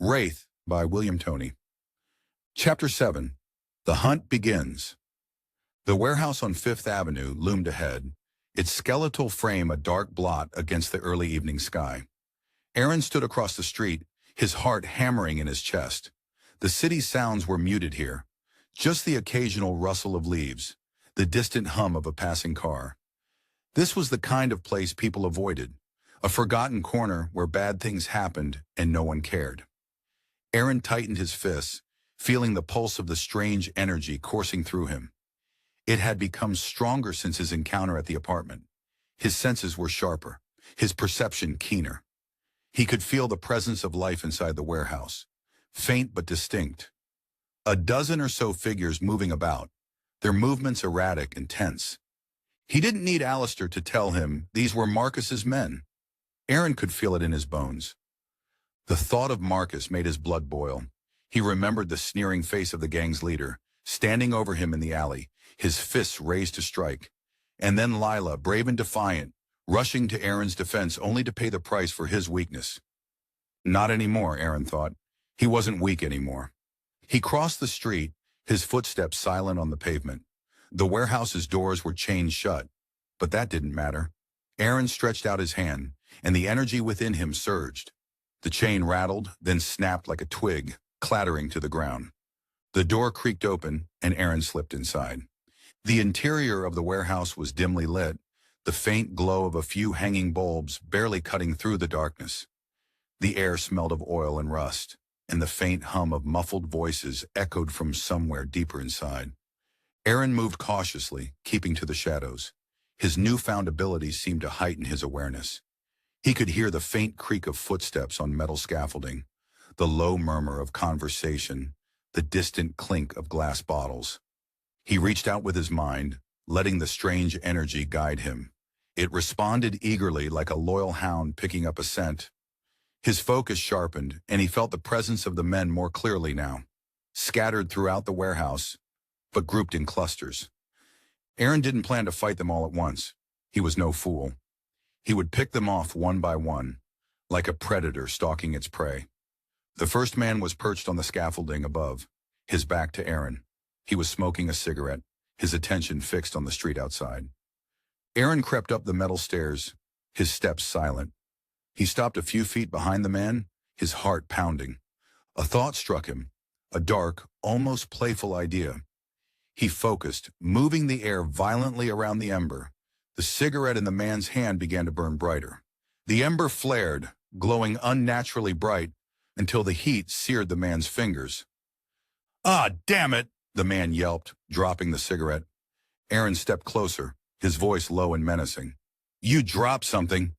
Wraith by William Toney. Chapter 7. The Hunt Begins. The warehouse on Fifth Avenue loomed ahead, its skeletal frame a dark blot against the early evening sky. Aaron stood across the street, his heart hammering in his chest. The city's sounds were muted here, just the occasional rustle of leaves, the distant hum of a passing car. This was the kind of place people avoided, a forgotten corner where bad things happened and no one cared. Aaron tightened his fists, feeling the pulse of the strange energy coursing through him. It had become stronger since his encounter at the apartment. His senses were sharper, his perception keener. He could feel the presence of life inside the warehouse, faint but distinct. A dozen or so figures moving about, their movements erratic and tense. He didn't need Allistor to tell him these were Marcus's men. Aaron could feel it in his bones. The thought of Marcus made his blood boil. He remembered the sneering face of the gang's leader, standing over him in the alley, his fists raised to strike. And then Lilah, brave and defiant, rushing to Aaron's defense only to pay the price for his weakness. Not anymore, Aaron thought. He wasn't weak anymore. He crossed the street, his footsteps silent on the pavement. The warehouse's doors were chained shut, but that didn't matter. Aaron stretched out his hand, and the energy within him surged. The chain rattled, then snapped like a twig, clattering to the ground. The door creaked open, and Aaron slipped inside. The interior of the warehouse was dimly lit, the faint glow of a few hanging bulbs barely cutting through the darkness. The air smelled of oil and rust, and the faint hum of muffled voices echoed from somewhere deeper inside. Aaron moved cautiously, keeping to the shadows. His newfound abilities seemed to heighten his awareness. He could hear the faint creak of footsteps on metal scaffolding, the low murmur of conversation, the distant clink of glass bottles. He reached out with his mind, letting the strange energy guide him. It responded eagerly like a loyal hound picking up a scent. His focus sharpened, and he felt the presence of the men more clearly now, scattered throughout the warehouse, but grouped in clusters. Aaron didn't plan to fight them all at once. He was no fool. He would pick them off one by one, like a predator stalking its prey. The first man was perched on the scaffolding above, his back to Aaron. He was smoking a cigarette, his attention fixed on the street outside. Aaron crept up the metal stairs, his steps silent. He stopped a few feet behind the man, his heart pounding. A thought struck him, a dark, almost playful idea. He focused, moving the air violently around the ember. The cigarette in the man's hand began to burn brighter. The ember flared, glowing unnaturally bright, until the heat seared the man's fingers. "Ah, damn it!" the man yelped, dropping the cigarette. Aaron stepped closer, his voice low and menacing. "You dropped something."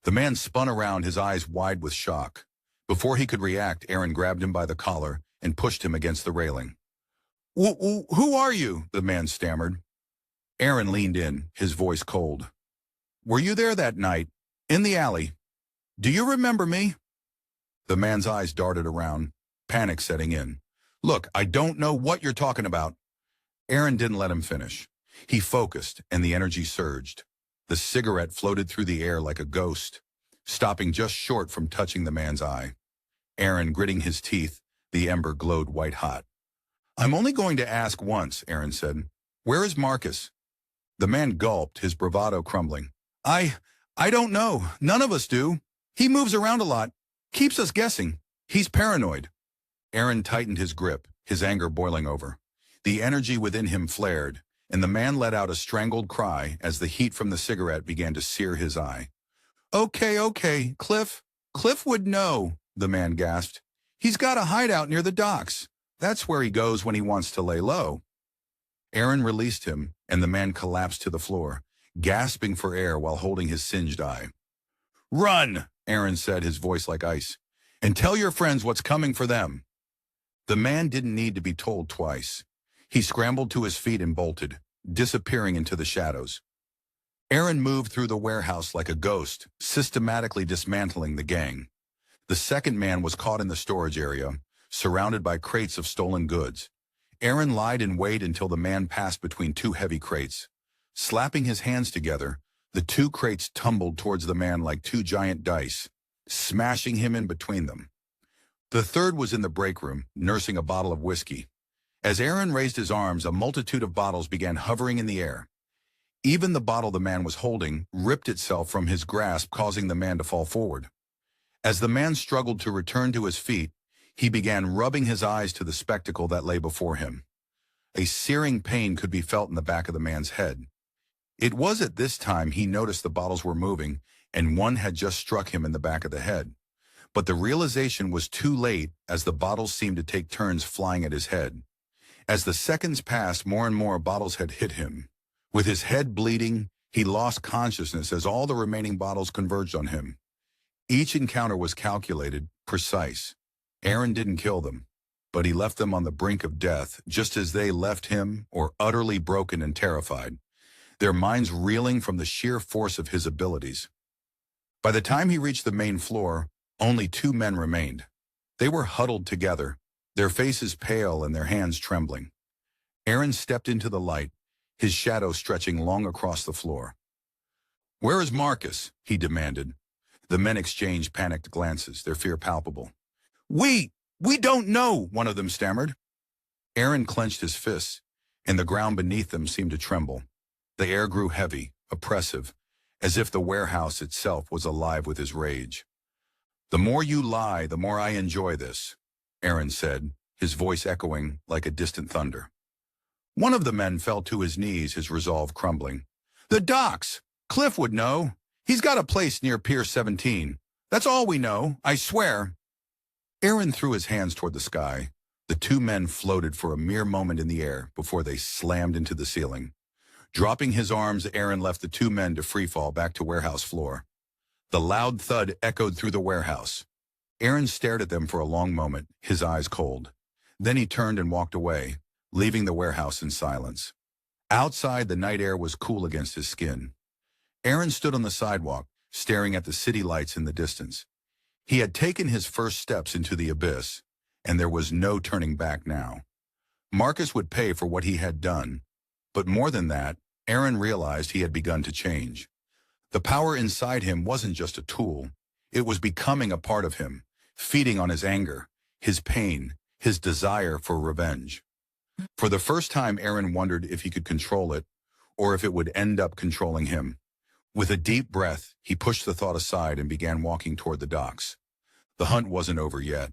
The man spun around, his eyes wide with shock. Before he could react, Aaron grabbed him by the collar and pushed him against the railing. Who are you?" the man stammered. Aaron leaned in, his voice cold. "Were you there that night, in the alley? Do you remember me?" The man's eyes darted around, panic setting in. "Look, I don't know what you're talking about." Aaron didn't let him finish. He focused, and the energy surged. The cigarette floated through the air like a ghost, stopping just short from touching the man's eye. Aaron, gritting his teeth, the ember glowed white hot. "I'm only going to ask once," Aaron said. "Where is Marcus?" The man gulped, his bravado crumbling. I don't know. None of us do. He moves around a lot. Keeps us guessing. He's paranoid." Aaron tightened his grip, his anger boiling over. The energy within him flared, and the man let out a strangled cry as the heat from the cigarette began to sear his eye. Okay, Cliff. Cliff would know," the man gasped. "He's got a hideout near the docks. That's where he goes when he wants to lay low." Aaron released him, and the man collapsed to the floor, gasping for air while holding his singed eye. "Run," Aaron said, his voice like ice, "and tell your friends what's coming for them." The man didn't need to be told twice. He scrambled to his feet and bolted, disappearing into the shadows. Aaron moved through the warehouse like a ghost, systematically dismantling the gang. The second man was caught in the storage area, surrounded by crates of stolen goods. Aaron lied in wait until the man passed between two heavy crates. Slapping his hands together, the two crates tumbled towards the man like two giant dice, smashing him in between them. The third was in the break room, nursing a bottle of whiskey. As Aaron raised his arms, a multitude of bottles began hovering in the air. Even the bottle the man was holding ripped itself from his grasp, causing the man to fall forward. As the man struggled to return to his feet, he began rubbing his eyes to the spectacle that lay before him. A searing pain could be felt in the back of the man's head. It was at this time he noticed the bottles were moving, and one had just struck him in the back of the head. But the realization was too late, as the bottles seemed to take turns flying at his head. As the seconds passed, more and more bottles had hit him. With his head bleeding, he lost consciousness as all the remaining bottles converged on him. Each encounter was calculated, precise. Aaron didn't kill them, but he left them on the brink of death, just as they left him, or utterly broken and terrified, their minds reeling from the sheer force of his abilities. By the time he reached the main floor, only 2 men remained. They were huddled together, their faces pale and their hands trembling. Aaron stepped into the light, his shadow stretching long across the floor. "Where is Marcus?" he demanded. The men exchanged panicked glances, their fear palpable. We don't know," one of them stammered. Aaron clenched his fists, and the ground beneath them seemed to tremble. The air grew heavy, oppressive, as if the warehouse itself was alive with his rage. "The more you lie, the more I enjoy this," Aaron said, his voice echoing like a distant thunder. One of the men fell to his knees, his resolve crumbling. "The docks! Cliff would know. He's got a place near Pier 17. That's all we know, I swear." Aaron threw his hands toward the sky. The 2 men floated for a mere moment in the air before they slammed into the ceiling. Dropping his arms, Aaron left the 2 men to freefall back to warehouse floor. The loud thud echoed through the warehouse. Aaron stared at them for a long moment, his eyes cold. Then he turned and walked away, leaving the warehouse in silence. Outside, the night air was cool against his skin. Aaron stood on the sidewalk, staring at the city lights in the distance. He had taken his first steps into the abyss, and there was no turning back now. Marcus would pay for what he had done, but more than that, Aaron realized he had begun to change. The power inside him wasn't just a tool. It was becoming a part of him, feeding on his anger, his pain, his desire for revenge. For the first time, Aaron wondered if he could control it, or if it would end up controlling him. With a deep breath, he pushed the thought aside and began walking toward the docks. The hunt wasn't over yet.